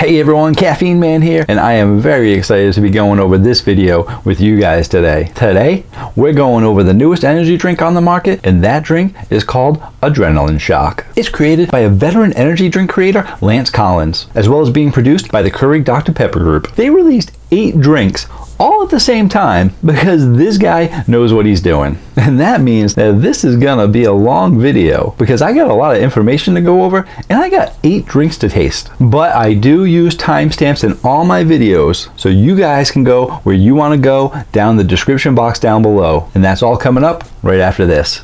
Hey everyone, Caffeine Man here, and I am very excited to be going over this video with you guys today. Today, we're going over the newest energy drink on the market, and that drink is called Adrenaline Shoc. It's created by a veteran energy drink creator, Lance Collins, as well as being produced by the Keurig Dr. Pepper Group. They released 8 drinks all at the same time because this guy knows what he's doing. And that means that this is gonna be a long video because I got a lot of information to go over and I got 8 drinks to taste. But I do use timestamps in all my videos so you guys can go where you wanna go down the description box down below. And that's all coming up right after this.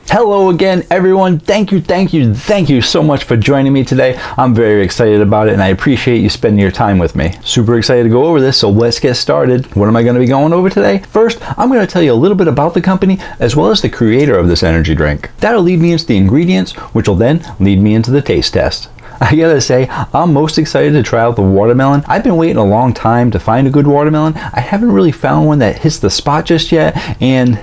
Hello again everyone, thank you so much for joining me today. I'm very excited about it and I appreciate you spending your time with me. Super excited to go over this, so let's get started. What am I going to be going over today? First, I'm going to tell you a little bit about the company as well as the creator of this energy drink. That'll lead me into the ingredients, which will then lead me into the taste test. I gotta say, I'm most excited to try out the watermelon. I've been waiting a long time to find a good watermelon. I haven't really found one that hits the spot just yet, and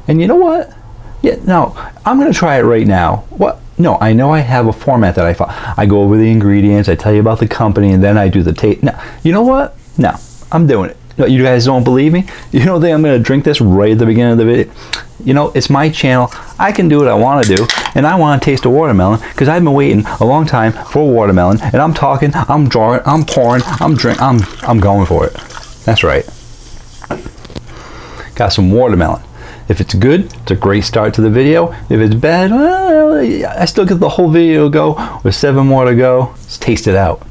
you know what? Yeah, no, I'm going to try it right now. What? No, I know I have a format that I follow. I go over the ingredients, I tell you about the company, and then I do the taste. No, you know what? No, I'm doing it. No, you guys don't believe me? You don't think I'm going to drink this right at the beginning of the video? You know, it's my channel. I can do what I want to do, and I want to taste a watermelon because I've been waiting a long time for a watermelon, and I'm talking, I'm drawing, I'm pouring, I'm drinking, I'm going for it. That's right. Got some watermelon. If it's good, it's a great start to the video. If it's bad, well, I still get the whole video to go with 7 more to go. Let's taste it out.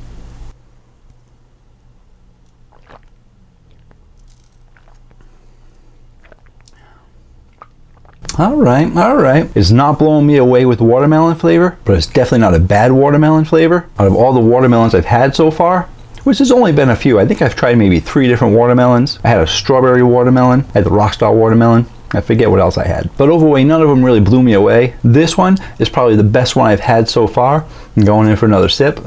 All right. It's not blowing me away with watermelon flavor, but it's definitely not a bad watermelon flavor. Out of all the watermelons I've had so far, which has only been a few, I think I've tried maybe 3 different watermelons. I had a strawberry watermelon, I had the Rockstar watermelon, I forget what else I had. But overall, none of them really blew me away. This one is probably the best one I've had so far. I'm going in for another sip.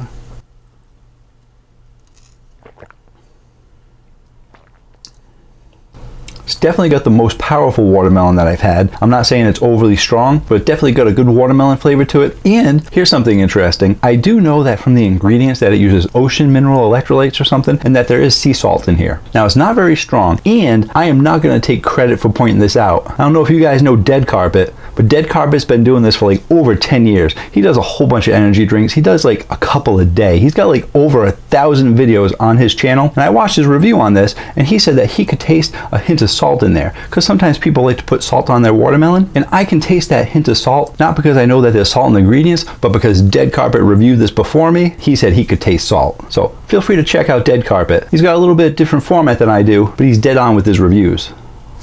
It's definitely got the most powerful watermelon that I've had. I'm not saying it's overly strong, but it definitely got a good watermelon flavor to it. And here's something interesting. I do know that from the ingredients that it uses ocean mineral electrolytes or something, and that there is sea salt in here. Now, it's not very strong, and I am not going to take credit for pointing this out. I don't know if you guys know Dead Carpet, but Dead Carpet's been doing this for like over 10 years. He does a whole bunch of energy drinks. He does like a couple a day. He's got like over 1,000 videos on his channel, and I watched his review on this, and he said that he could taste a hint of salt in there because sometimes people like to put salt on their watermelon, and I can taste that hint of salt, not because I know that there's salt in the ingredients, but because Dead Carpet reviewed this before me. He said he could taste salt. So feel free to check out Dead Carpet. He's got a little bit different format than I do, but he's dead on with his reviews.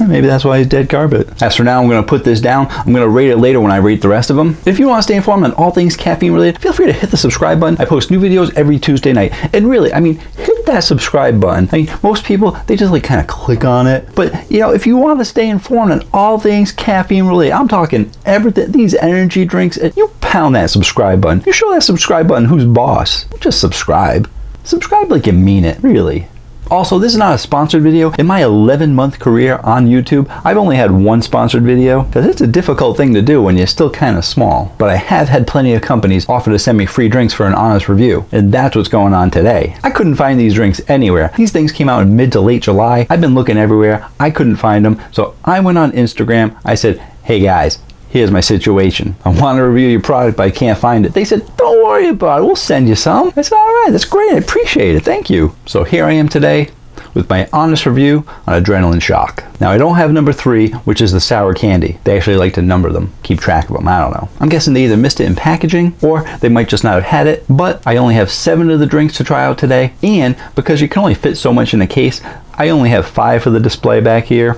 Maybe that's why he's Dead Carpet. As for now, I'm going to put this down. I'm going to rate it later when I rate the rest of them. If you want to stay informed on all things caffeine related, feel free to hit the subscribe button. I post new videos every Tuesday night. And really, I mean, hit that subscribe button. I mean, most people, they just like kind of click on it. But, you know, if you want to stay informed on all things caffeine related, I'm talking everything, these energy drinks, you pound that subscribe button. You show that subscribe button who's boss. Just subscribe. Subscribe like you mean it, really. Also, this is not a sponsored video. In my 11-month career on YouTube, I've only had 1 sponsored video because it's a difficult thing to do when you're still kind of small. But I have had plenty of companies offer to send me free drinks for an honest review, and that's what's going on today. I couldn't find these drinks anywhere. These things came out in mid to late July. I've been looking everywhere. I couldn't find them, so I went on Instagram. I said, hey guys, here's my situation. I want to review your product, but I can't find it. They said, don't worry about it. We'll send you some. I said, all right, that's great. I appreciate it. Thank you. So here I am today with my honest review on Adrenaline Shoc. Now, I don't have number 3, which is the sour candy. They actually like to number them, keep track of them. I don't know. I'm guessing they either missed it in packaging or they might just not have had it. But I only have 7 of the drinks to try out today. And because you can only fit so much in a case, I only have 5 for the display back here.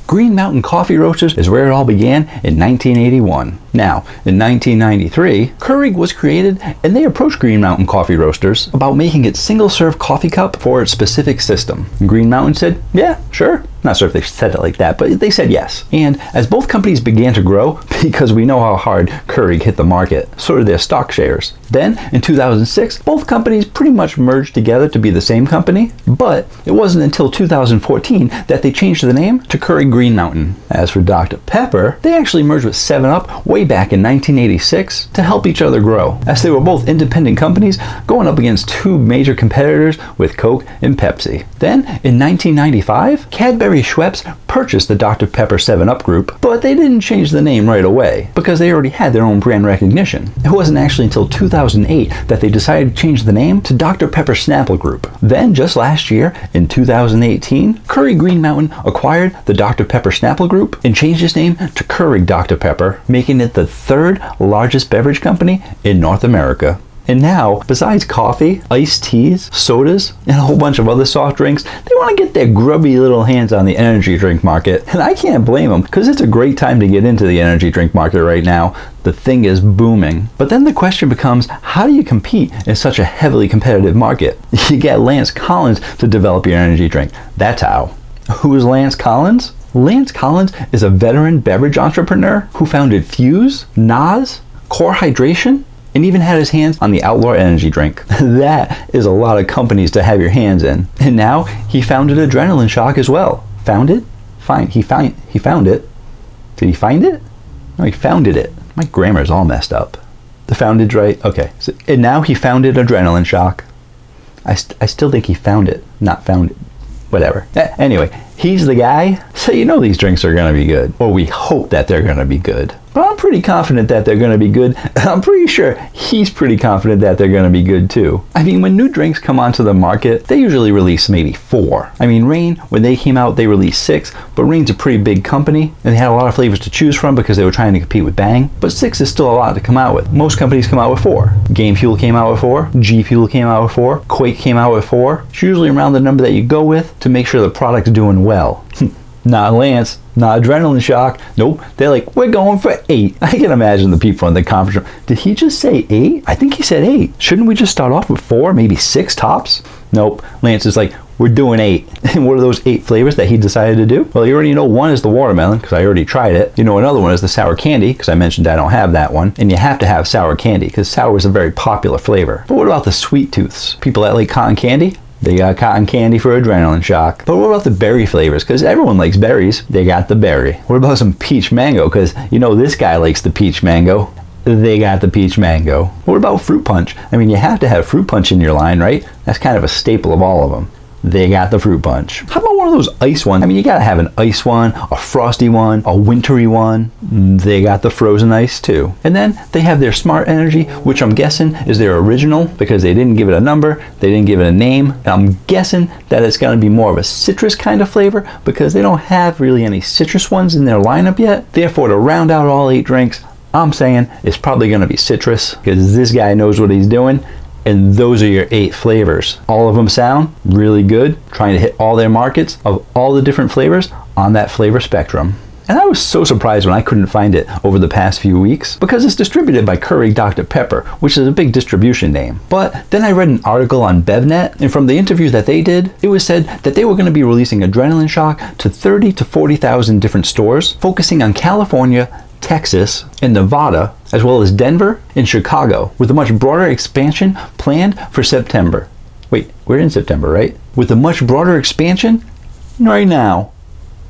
Green Mountain Coffee Roasters is where it all began in 1981. Now, in 1993, Keurig was created and they approached Green Mountain Coffee Roasters about making its single-serve coffee cup for its specific system. Green Mountain said, yeah, sure. Not sure if they said it like that, but they said yes. And as both companies began to grow, because we know how hard Keurig hit the market, so did their stock shares. Then, in 2006, both companies pretty much merged together to be the same company, but it wasn't until 2014 that they changed the name to Keurig Green Mountain. As for Dr. Pepper, they actually merged with 7-Up way back in 1986 to help each other grow, as they were both independent companies going up against two major competitors with Coke and Pepsi. Then, in 1995, Cadbury Schweppes purchased the Dr. Pepper 7-Up group, but they didn't change the name right away because they already had their own brand recognition. It wasn't actually until 2008 that they decided to change the name to Dr. Pepper Snapple Group. Then, just last year, in 2018, Keurig Green Mountain acquired the Dr. Pepper Snapple Group and changed its name to Keurig Dr. Pepper, making it the third largest beverage company in North America. And now, besides coffee, iced teas, sodas, and a whole bunch of other soft drinks, they want to get their grubby little hands on the energy drink market. And I can't blame them, because it's a great time to get into the energy drink market right now. The thing is booming. But then the question becomes, how do you compete in such a heavily competitive market? You get Lance Collins to develop your energy drink. That's how. Who is Lance Collins? Lance Collins is a veteran beverage entrepreneur who founded Fuse, NOS, Core Hydration, and even had his hands on the Outlaw energy drink. That is a lot of companies to have your hands in. And now he founded Adrenaline Shoc as well. Found it? Fine. He found it. Did he find it? No, he founded it. My grammar is all messed up. The founded's right. Okay. So, and now he founded Adrenaline Shoc. I still think he found it, not found it. Whatever. Anyway, he's the guy. So you know these drinks are going to be good. Or we hope that they're going to be good. But I'm pretty confident that they're going to be good. I'm pretty sure he's pretty confident that they're going to be good too. I mean, when new drinks come onto the market, they usually release maybe 4. I mean, Reign, when they came out, they released 6, but Reign's a pretty big company, and they had a lot of flavors to choose from because they were trying to compete with Bang. But 6 is still a lot to come out with. Most companies come out with 4. Game Fuel came out with 4. G Fuel came out with 4. Quake came out with 4. It's usually around the number that you go with to make sure the product's doing well. Not Lance, not Adrenaline Shoc. Nope, they're like, we're going for 8. I can imagine the people in the conference room. Did he just say 8? I think he said 8. Shouldn't we just start off with 4, maybe 6 tops? Nope, Lance is like, we're doing 8. And what are those 8 flavors that he decided to do? Well, you already know one is the watermelon, because I already tried it. You know another one is the sour candy, because I mentioned I don't have that one. And you have to have sour candy, because sour is a very popular flavor. But what about the sweet tooths? People that like cotton candy? They got cotton candy for Adrenaline Shoc. But what about the berry flavors? Because everyone likes berries. They got the berry. What about some peach mango? Because you know this guy likes the peach mango. They got the peach mango. What about fruit punch? I mean, you have to have fruit punch in your line, right? That's kind of a staple of all of them. They got the fruit punch. How about one of those ice ones? I mean, you gotta have an ice one, a frosty one, a wintry one. They got the frozen ice too. And then they have their Smart Energy, which I'm guessing is their original because they didn't give it a number, they didn't give it a name. And I'm guessing that it's gonna be more of a citrus kind of flavor because they don't have really any citrus ones in their lineup yet. Therefore, to round out all 8 drinks, I'm saying it's probably gonna be citrus because this guy knows what he's doing. And those are your 8 flavors. All of them sound really good, trying to hit all their markets of all the different flavors on that flavor spectrum. And I was so surprised when I couldn't find it over the past few weeks because it's distributed by Keurig Dr. Pepper, which is a big distribution name. But then I read an article on BevNet, and from the interviews that they did, it was said that they were going to be releasing Adrenaline Shoc to 30 to 40,000 different stores, focusing on California, Texas, and Nevada, as well as Denver and Chicago, with a much broader expansion planned for September. Wait, we're in September, right? With a much broader expansion right now.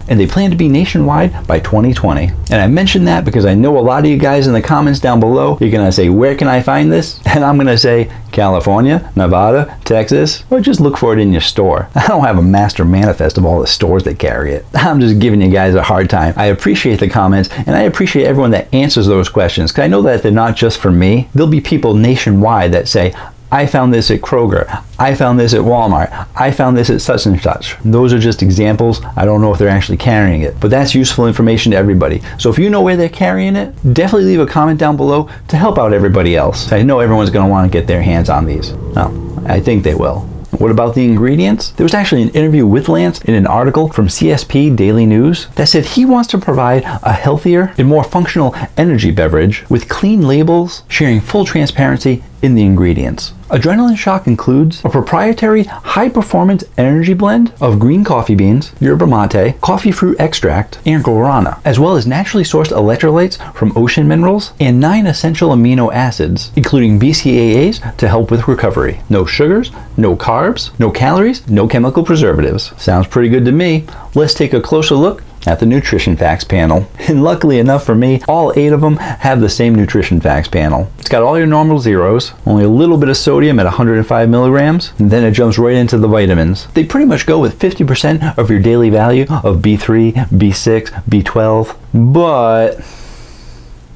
And they plan to be nationwide by 2020. And I mentioned that because I know a lot of you guys in the comments down below, you're gonna say, where can I find this? And I'm gonna say, California, Nevada, Texas, or just look for it in your store. I don't have a master manifest of all the stores that carry it. I'm just giving you guys a hard time. I appreciate the comments, and I appreciate everyone that answers those questions, because I know that they're not just for me. There'll be people nationwide that say, I found this at Kroger, I found this at Walmart, I found this at such and such. Those are just examples. I don't know if they're actually carrying it, but that's useful information to everybody. So if you know where they're carrying it, definitely leave a comment down below to help out everybody else. I know everyone's going to want to get their hands on these. No, I think they will. What about the ingredients? There was actually an interview with Lance in an article from CSP Daily News that said he wants to provide a healthier and more functional energy beverage with clean labels, sharing full transparency in the ingredients. Adrenaline Shoc includes a proprietary high-performance energy blend of green coffee beans, yerba mate, coffee fruit extract, and guarana, as well as naturally sourced electrolytes from ocean minerals and 9 essential amino acids, including BCAAs to help with recovery. No sugars, no carbs, no calories, no chemical preservatives. Sounds pretty good to me. Let's take a closer look at the nutrition facts panel. And luckily enough for me, all 8 of them have the same nutrition facts panel. It's got all your normal zeros, only a little bit of sodium at 105 milligrams, and then it jumps right into the vitamins. They pretty much go with 50% of your daily value of B3, B6, B12, but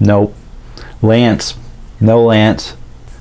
nope. Lance, no Lance.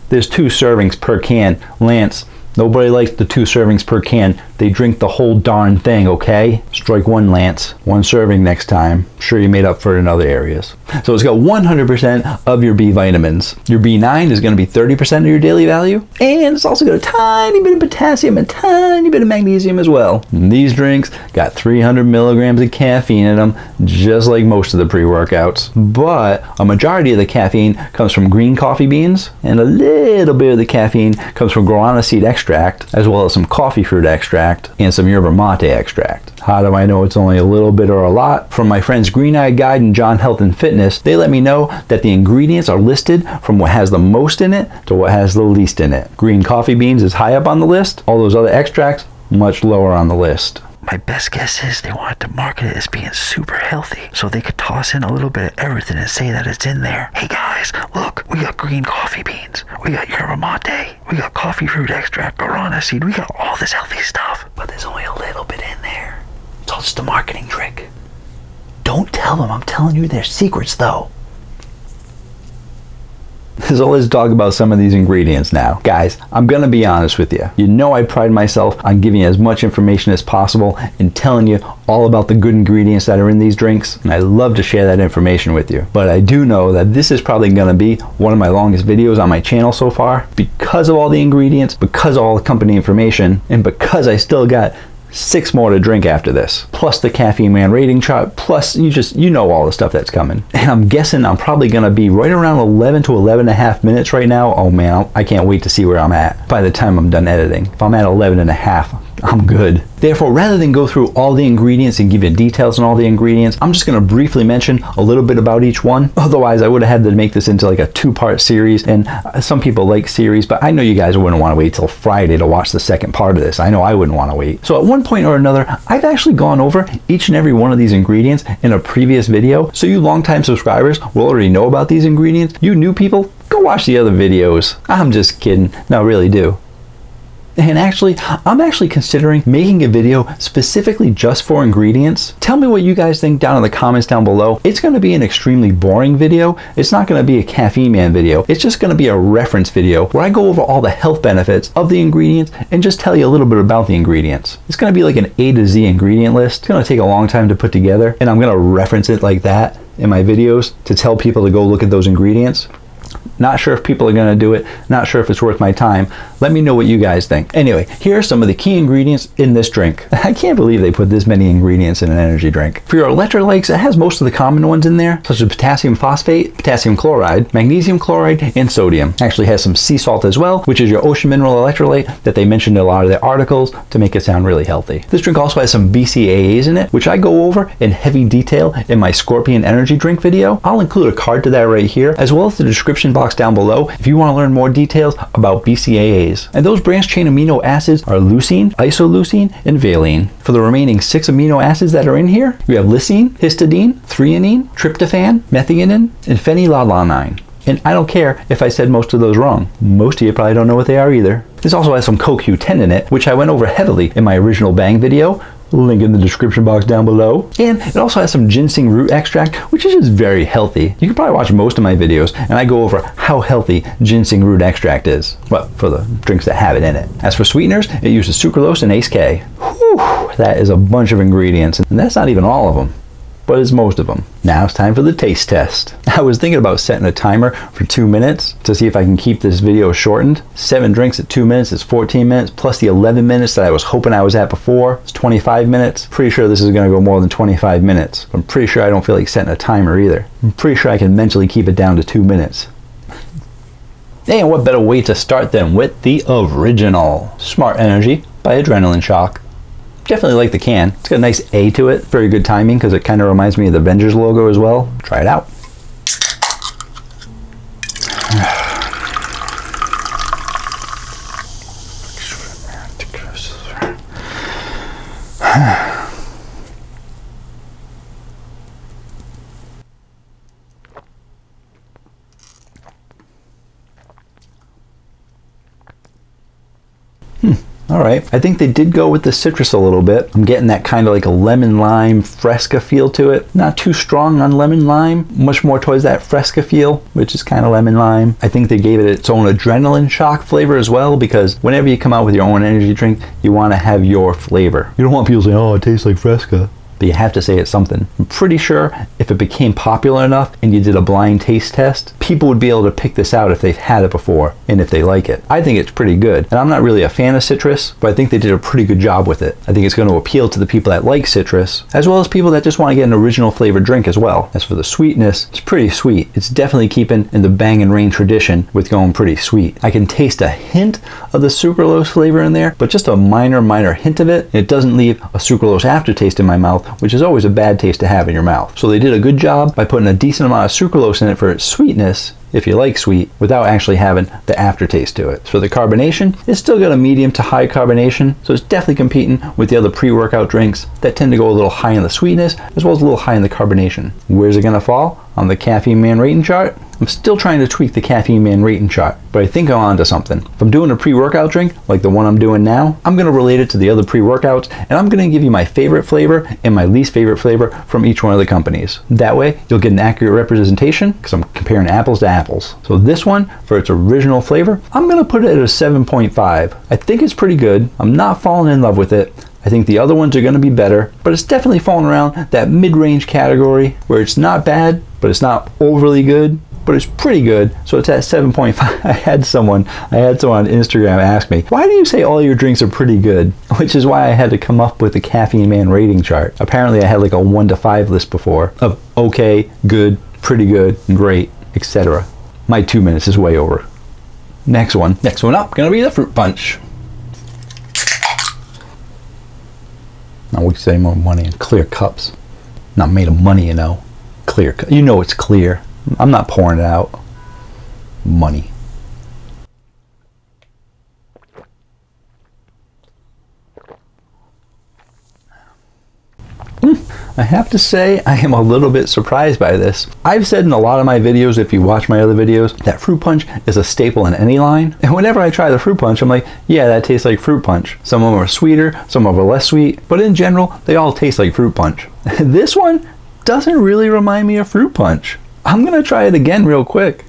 There's 2 servings per can. Lance, nobody likes the 2 servings per can. They drink the whole darn thing, okay? Strike 1, Lance. 1 serving next time. I'm sure you made up for it in other areas. So it's got 100% of your B vitamins. Your B9 is going to be 30% of your daily value. And it's also got a tiny bit of potassium and a tiny bit of magnesium as well. And these drinks got 300 milligrams of caffeine in them, just like most of the pre-workouts. But a majority of the caffeine comes from green coffee beans, and a little bit of the caffeine comes from guarana seed extract, as well as some coffee fruit extract and some yerba mate extract. How do I know it's only a little bit or a lot? From my friends Green Eyed Guide and John Health and Fitness, they let me know that the ingredients are listed from what has the most in it to what has the least in it. Green coffee beans is high up on the list. All those other extracts, much lower on the list. My best guess is they wanted to market it as being super healthy, so they could toss in a little bit of everything and say that it's in there. Hey guys, look, we got green coffee beans, we got yerba mate, we got coffee fruit extract, guarana seed, we got all this healthy stuff. But there's only a little bit in there. It's all just a marketing trick. Don't tell them I'm telling you their secrets though. So let's talk about some of these ingredients now. Guys, I'm gonna be honest with you. You know I pride myself on giving you as much information as possible and telling you all about the good ingredients that are in these drinks, and I love to share that information with you. But I do know that this is probably gonna be one of my longest videos on my channel so far because of all the ingredients, because of all the company information, and because I still got 6 more to drink after this, plus the Caffeine Man rating chart, plus you know all the stuff that's coming. And I'm guessing I'm probably gonna be right around 11 to 11 and a half minutes right now. Oh man, I can't wait to see where I'm at by the time I'm done editing. If I'm at 11 and a half, I'm good. Therefore, rather than go through all the ingredients and give you details on all the ingredients, I'm just going to briefly mention a little bit about each one. Otherwise, I would have had to make this into like a 2-part series, and some people like series, but I know you guys wouldn't want to wait till Friday to watch the second part of this. I know I wouldn't want to wait. So at one point or another, I've actually gone over each and every one of these ingredients in a previous video. So you longtime subscribers will already know about these ingredients. You new people, go watch the other videos. I'm just kidding. No, really do. And actually, I'm actually considering making a video specifically just for ingredients. Tell me what you guys think down in the comments down below. It's going to be an extremely boring video. It's not going to be a Caffeine Man video. It's just going to be a reference video where I go over all the health benefits of the ingredients and just tell you a little bit about the ingredients. It's going to be like an A to Z ingredient list. It's going to take a long time to put together, and I'm going to reference it like that in my videos to tell people to go look at those ingredients. Not sure if people are going to do it. Not sure if it's worth my time. Let me know what you guys think. Anyway, here are some of the key ingredients in this drink. I can't believe they put this many ingredients in an energy drink. For your electrolytes, it has most of the common ones in there, such as potassium phosphate, potassium chloride, magnesium chloride, and sodium. It actually has some sea salt as well, which is your ocean mineral electrolyte that they mentioned in a lot of their articles to make it sound really healthy. This drink also has some BCAAs in it, which I go over in heavy detail in my Scorpion energy drink video. I'll include a card to that right here, as well as the description box down below if you want to learn more details about BCAAs. And those branched chain amino acids are leucine, isoleucine, and valine. For the remaining 6 amino acids that are in here, we have lysine, histidine, threonine, tryptophan, methionine, and phenylalanine. And I don't care if I said most of those wrong. Most of you probably don't know what they are either. This also has some CoQ10 in it, which I went over heavily in my original Bang video. Link in the description box down below. And it also has some ginseng root extract, which is just very healthy. You can probably watch most of my videos, and I go over how healthy ginseng root extract is. Well, for the drinks that have it in it. As for sweeteners, it uses sucralose and ACE. Whew, that is a bunch of ingredients, and that's not even all of them, but it's most of them. Now it's time for the taste test. I was thinking about setting a timer for 2 minutes to see if I can keep this video shortened. 7 drinks at 2 minutes is 14 minutes, plus the 11 minutes that I was hoping I was at before. It's 25 minutes. Pretty sure this is gonna go more than 25 minutes. I'm pretty sure I don't feel like setting a timer either. I'm pretty sure I can mentally keep it down to 2 minutes. And what better way to start than with the original Smart Energy by Adrenaline Shoc. Definitely like the can. It's got a nice A to it. Very good timing because it kind of reminds me of the Avengers logo as well. Try it out. All right, I think they did go with the citrus a little bit. I'm getting that kind of like a lemon lime fresca feel to it. Not too strong on lemon lime, much more towards that fresca feel, which is kind of lemon lime. I think they gave it its own Adrenaline Shoc flavor as well, because whenever you come out with your own energy drink, you want to have your flavor. You don't want people saying, oh, it tastes like fresca. But you have to say it's something. I'm pretty sure if it became popular enough and you did a blind taste test, people would be able to pick this out if they've had it before and if they like it. I think it's pretty good. And I'm not really a fan of citrus, but I think they did a pretty good job with it. I think it's going to appeal to the people that like citrus, as well as people that just want to get an original flavored drink as well. As for the sweetness, it's pretty sweet. It's definitely keeping in the Bang and Rain tradition with going pretty sweet. I can taste a hint of the sucralose flavor in there, but just a minor hint of it. It doesn't leave a sucralose aftertaste in my mouth, which is always a bad taste to have in your mouth. So they did a good job by putting a decent amount of sucralose in it for its sweetness, if you like sweet, without actually having the aftertaste to it. So the carbonation, it's still got a medium to high carbonation, so it's definitely competing with the other pre-workout drinks that tend to go a little high in the sweetness, as well as a little high in the carbonation. Where's it gonna fall on the Caffeine Man rating chart? I'm still trying to tweak the Caffeine Man rating chart, but I think I'm onto something. If I'm doing a pre-workout drink, like the one I'm doing now, I'm gonna relate it to the other pre-workouts, and I'm gonna give you my favorite flavor and my least favorite flavor from each one of the companies. That way, you'll get an accurate representation, because I'm comparing apples to apples. So this one, for its original flavor, I'm gonna put it at a 7.5. I think it's pretty good. I'm not falling in love with it. I think the other ones are going to be better, but it's definitely falling around that mid-range category where it's not bad, but it's not overly good, but it's pretty good. So it's at 7.5. I had someone on Instagram ask me, why do you say all your drinks are pretty good? Which is why I had to come up with the Caffeine Man rating chart. Apparently I had like a 1 to 5 list before of okay, good, pretty good, great, etc. My 2 minutes is way over. Next one up, gonna be the fruit punch. Now we save more money in clear cups. Not made of money, you know. Clear cup. You know it's clear. I'm not pouring it out. Money. I have to say, I am a little bit surprised by this. I've said in a lot of my videos, if you watch my other videos, that fruit punch is a staple in any line. And whenever I try the fruit punch, I'm like, yeah, that tastes like fruit punch. Some of them are sweeter, some of them are less sweet, but in general, they all taste like fruit punch. This one doesn't really remind me of fruit punch. I'm gonna try it again real quick.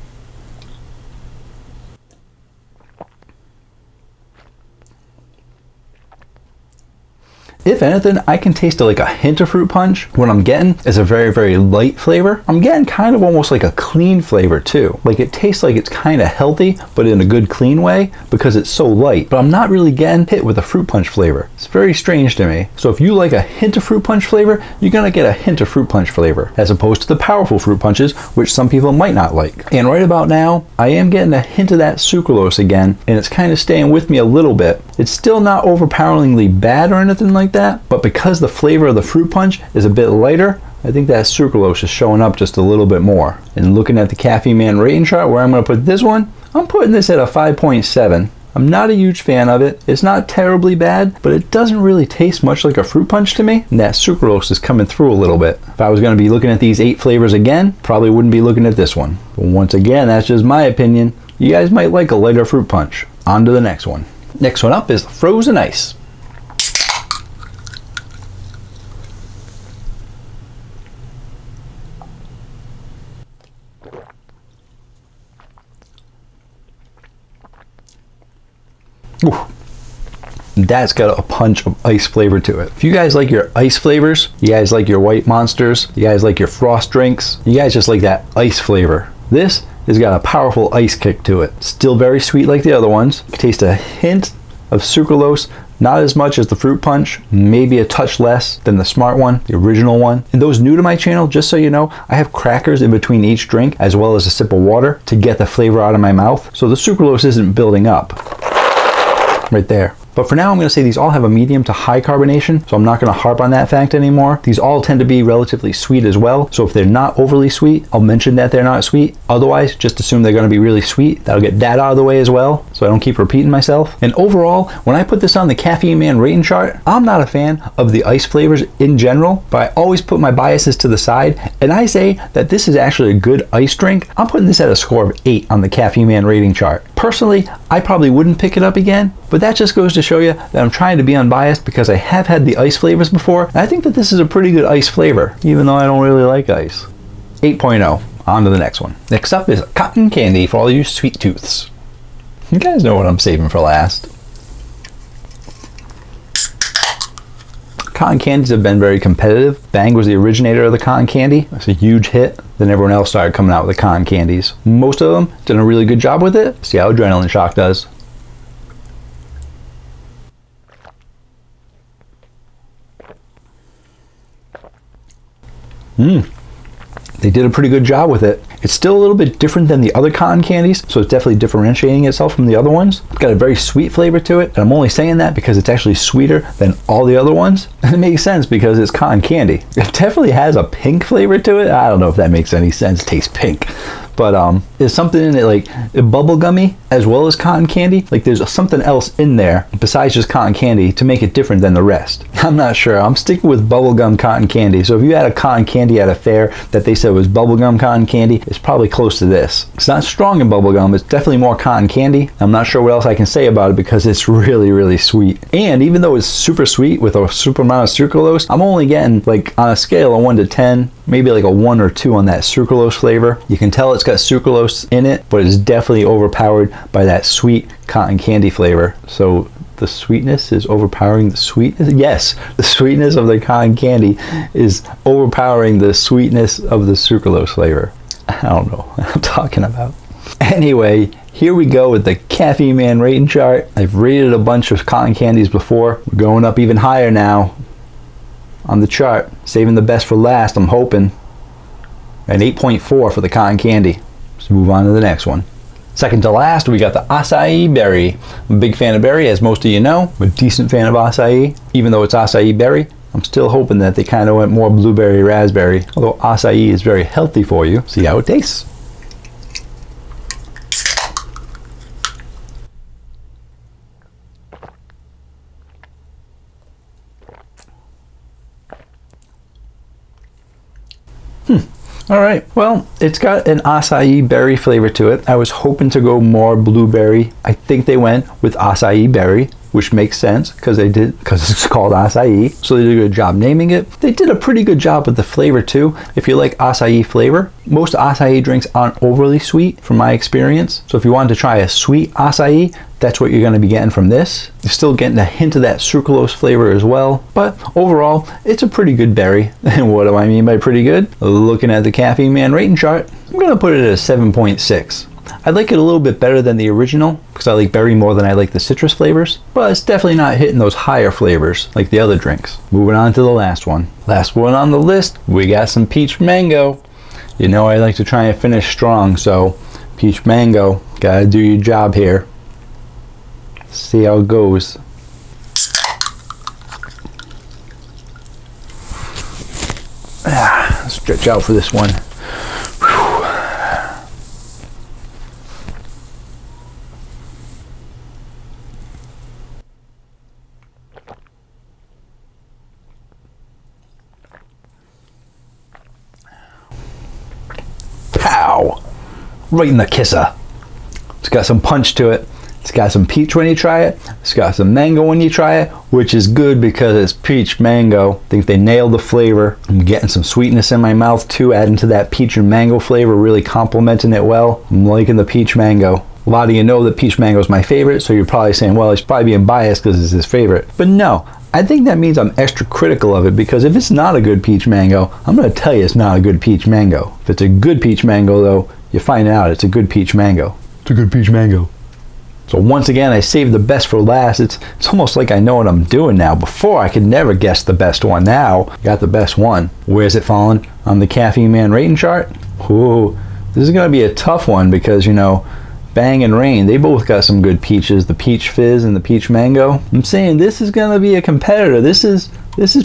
If anything, I can taste like a hint of fruit punch. What I'm getting is a very light flavor. I'm getting kind of almost like a clean flavor too. Like it tastes like it's kind of healthy, but in a good clean way because it's so light. But I'm not really getting hit with a fruit punch flavor. It's very strange to me. So if you like a hint of fruit punch flavor, you're gonna get a hint of fruit punch flavor, as opposed to the powerful fruit punches, which some people might not like. And right about now, I am getting a hint of that sucralose again, and it's kind of staying with me a little bit. It's still not overpoweringly bad or anything like that, but because the flavor of the fruit punch is a bit lighter, I think that sucralose is showing up just a little bit more. And looking at the Caffeine Man rating chart where I'm going to put this one, I'm putting this at a 5.7. I'm not a huge fan of it. It's not terribly bad, but it doesn't really taste much like a fruit punch to me. And that sucralose is coming through a little bit. If I was going to be looking at these 8 flavors again, probably wouldn't be looking at this one. But once again, that's just my opinion. You guys might like a lighter fruit punch. On to the next one. Next one up is frozen ice. Ooh, that's got a punch of ice flavor to it. If you guys like your ice flavors, you guys like your white monsters, you guys like your frost drinks, you guys just like that ice flavor. This has got a powerful ice kick to it. Still very sweet like the other ones. You can taste a hint of sucralose, Not as much as the fruit punch, maybe a touch less than the smart one, the original one. And those new to my channel, just so you know, I have crackers in between each drink as well as a sip of water to get the flavor out of my mouth. So the sucralose isn't building up. Right there. But for now, I'm going to say these all have a medium to high carbonation, so I'm not going to harp on that fact anymore. These all tend to be relatively sweet as well, so if they're not overly sweet, I'll mention that they're not sweet. Otherwise, just assume they're going to be really sweet. That'll get that out of the way as well, so I don't keep repeating myself. And overall, when I put this on the Caffeine Man rating chart, I'm not a fan of the ice flavors in general, but I always put my biases to the side, and I say that this is actually a good ice drink. I'm putting this at a score of 8 on the Caffeine Man rating chart. Personally, I probably wouldn't pick it up again, but that just goes to show you that I'm trying to be unbiased because I have had the ice flavors before, and I think that this is a pretty good ice flavor, even though I don't really like ice. 8.0. On to the next one. Next up is cotton candy for all you sweet tooths. You guys know what I'm saving for last. Cotton candies have been very competitive. Bang was the originator of the cotton candy. It's a huge hit. Then everyone else started coming out with the cotton candies. Most of them did a really good job with it. See how Adrenaline Shoc does. They did a pretty good job with it. It's still a little bit different than the other cotton candies, so it's definitely differentiating itself from the other ones. It's got a very sweet flavor to it, and I'm only saying that because it's actually sweeter than all the other ones. And it makes sense because it's cotton candy. It definitely has a pink flavor to it. I don't know if that makes any sense. It tastes pink. But there's something in it like bubblegummy as well as cotton candy. Like there's something else in there besides just cotton candy to make it different than the rest. I'm not sure. I'm sticking with bubblegum cotton candy. So if you had a cotton candy at a fair that they said was bubblegum cotton candy, it's probably close to this. It's not strong in bubblegum. It's definitely more cotton candy. I'm not sure what else I can say about it because it's really, really sweet. And even though it's super sweet with a super amount of sucralose, I'm only getting like on a scale of 1 to 10, maybe like a 1 or 2 on that sucralose flavor. You can tell it's got sucralose in it, but it's definitely overpowered by that sweet cotton candy flavor. So the sweetness is overpowering the sweetness. Yes, the sweetness of the cotton candy is overpowering the sweetness of the sucralose flavor. I don't know what I'm talking about. Anyway, here we go with the Caffeine Man rating chart. I've rated a bunch of cotton candies before. We're going up even higher now on the chart. Saving the best for last, I'm hoping. An 8.4 for the cotton candy. Let's move on to the next one. Second to last, we got the Acai Berry. I'm a big fan of berry, as most of you know. I'm a decent fan of acai. Even though it's acai berry, I'm still hoping that they kind of went more blueberry raspberry. Although acai is very healthy for you. See how it tastes. All right, well, it's got an acai berry flavor to it. I was hoping to go more blueberry. I think they went with acai berry, which makes sense because it's called acai. So they did a good job naming it. They did a pretty good job with the flavor too. If you like acai flavor, most acai drinks aren't overly sweet from my experience. So if you wanted to try a sweet acai, that's what you're going to be getting from this. You're still getting a hint of that sucralose flavor as well. But overall, it's a pretty good berry. And what do I mean by pretty good? Looking at the Caffeine Man rating chart, I'm going to put it at a 7.6. I like it a little bit better than the original because I like berry more than I like the citrus flavors, but it's definitely not hitting those higher flavors like the other drinks. Moving on to the last one. Last one on the list, we got some peach mango. You know I like to try and finish strong, so peach mango, gotta do your job here. See how it goes. Stretch out for this one. Pow! Right in the kisser. It's got some punch to it. It's got some peach when you try it. It's got some mango when you try it, which is good because it's peach mango. I think they nailed the flavor. I'm getting some sweetness in my mouth too, adding to that peach and mango flavor, really complementing it well. I'm liking the peach mango. A lot of you know that peach mango is my favorite, so you're probably saying, well, he's probably being biased because it's his favorite. But no, I think that means I'm extra critical of it because if it's not a good peach mango, I'm going to tell you it's not a good peach mango. If it's a good peach mango, though, you find out it's a good peach mango. It's a good peach mango. So once again, I saved the best for last. It's almost like I know what I'm doing now. Before, I could never guess the best one. Now, I got the best one. Where's it falling on the Caffeine Man rating chart? Ooh, this is going to be a tough one because, you know, Bang and Rain, they both got some good peaches, the peach fizz and the peach mango. I'm saying this is going to be a competitor. This is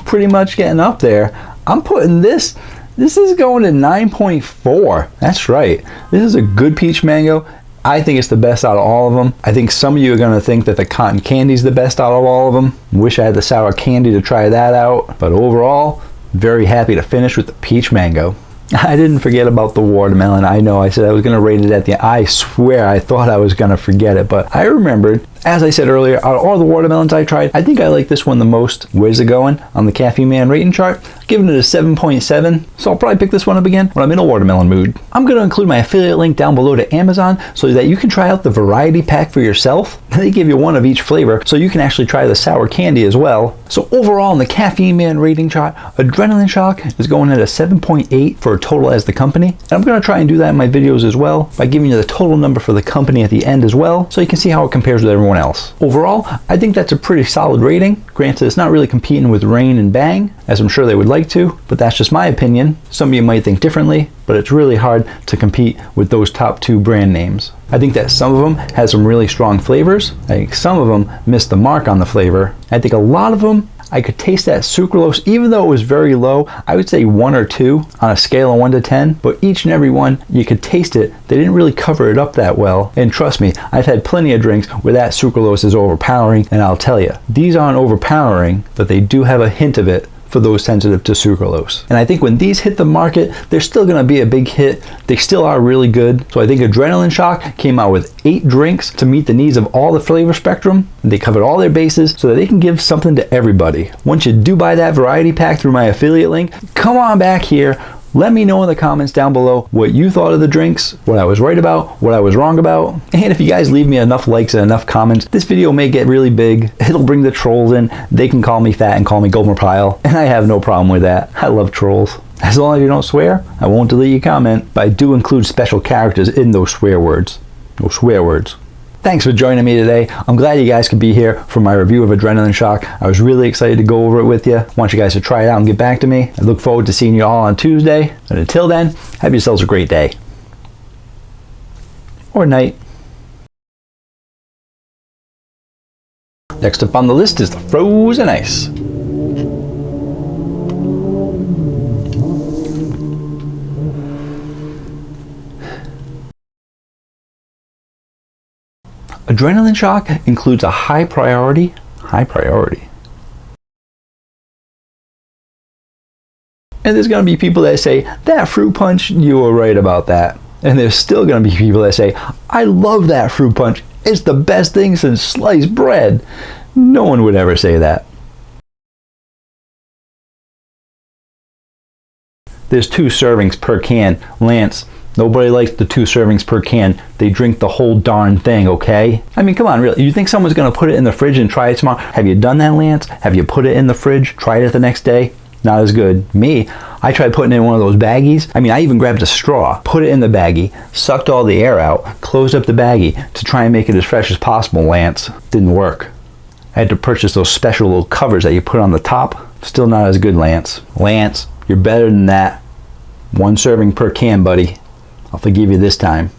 pretty much getting up there. I'm putting this is going to 9.4. That's right. This is a good peach mango. I think it's the best out of all of them. I think some of you are going to think that the cotton candy is the best out of all of them. Wish I had the sour candy to try that out. But overall, very happy to finish with the peach mango. I didn't forget about the watermelon. I know I said I was going to rate it at the end. I swear I thought I was going to forget it, but I remembered. As I said earlier, out of all the watermelons I tried, I think I like this one the most. Where's it going on the Caffeine Man rating chart? Giving it a 7.7, so I'll probably pick this one up again when I'm in a watermelon mood. I'm going to include my affiliate link down below to Amazon so that you can try out the variety pack for yourself. They give you one of each flavor, so you can actually try the sour candy as well. So overall, in the Caffeine Man rating chart, Adrenaline Shoc is going at a 7.8 for a total as the company. And I'm going to try and do that in my videos as well by giving you the total number for the company at the end as well, so you can see how it compares with everyone else. Overall, I think that's a pretty solid rating. Granted, it's not really competing with Rain and Bang, as I'm sure they would like to, but that's just my opinion. Some of you might think differently, but it's really hard to compete with those top two brand names. I think that some of them have some really strong flavors. I think some of them missed the mark on the flavor. I think a lot of them, I could taste that sucralose, even though it was very low. I would say 1 or 2 on a scale of 1 to 10, but each and every one, you could taste it. They didn't really cover it up that well. And trust me, I've had plenty of drinks where that sucralose is overpowering, and I'll tell you, these aren't overpowering, but they do have a hint of it for those sensitive to sucralose. And I think when these hit the market, they're still gonna be a big hit. They still are really good. So I think Adrenaline Shoc came out with 8 drinks to meet the needs of all the flavor spectrum. They covered all their bases so that they can give something to everybody. Once you do buy that variety pack through my affiliate link, come on back here. Let me know in the comments down below what you thought of the drinks, what I was right about, what I was wrong about. And if you guys leave me enough likes and enough comments, this video may get really big. It'll bring the trolls in. They can call me fat and call me Gomer Pyle, and I have no problem with that. I love trolls. As long as you don't swear, I won't delete your comment, but I do include special characters in those swear words. No swear words. Thanks for joining me today. I'm glad you guys could be here for my review of Adrenaline Shoc. I was really excited to go over it with you. I want you guys to try it out and get back to me. I look forward to seeing you all on Tuesday. And until then, have yourselves a great day. Or night. Next up on the list is the frozen ice. Adrenaline Shoc includes a high priority. And there's going to be people that say, that fruit punch, you were right about that. And there's still going to be people that say, I love that fruit punch. It's the best thing since sliced bread. No one would ever say that. There's 2 servings per can. Lance, nobody likes the 2 servings per can. They drink the whole darn thing, okay? I mean, come on, really. You think someone's going to put it in the fridge and try it tomorrow? Have you done that, Lance? Have you put it in the fridge, tried it the next day? Not as good. Me, I tried putting it in one of those baggies. I mean, I even grabbed a straw, put it in the baggie, sucked all the air out, closed up the baggie to try and make it as fresh as possible, Lance. Didn't work. I had to purchase those special little covers that you put on the top. Still not as good, Lance. Lance, you're better than that. 1 serving per can, buddy. I'll forgive you this time.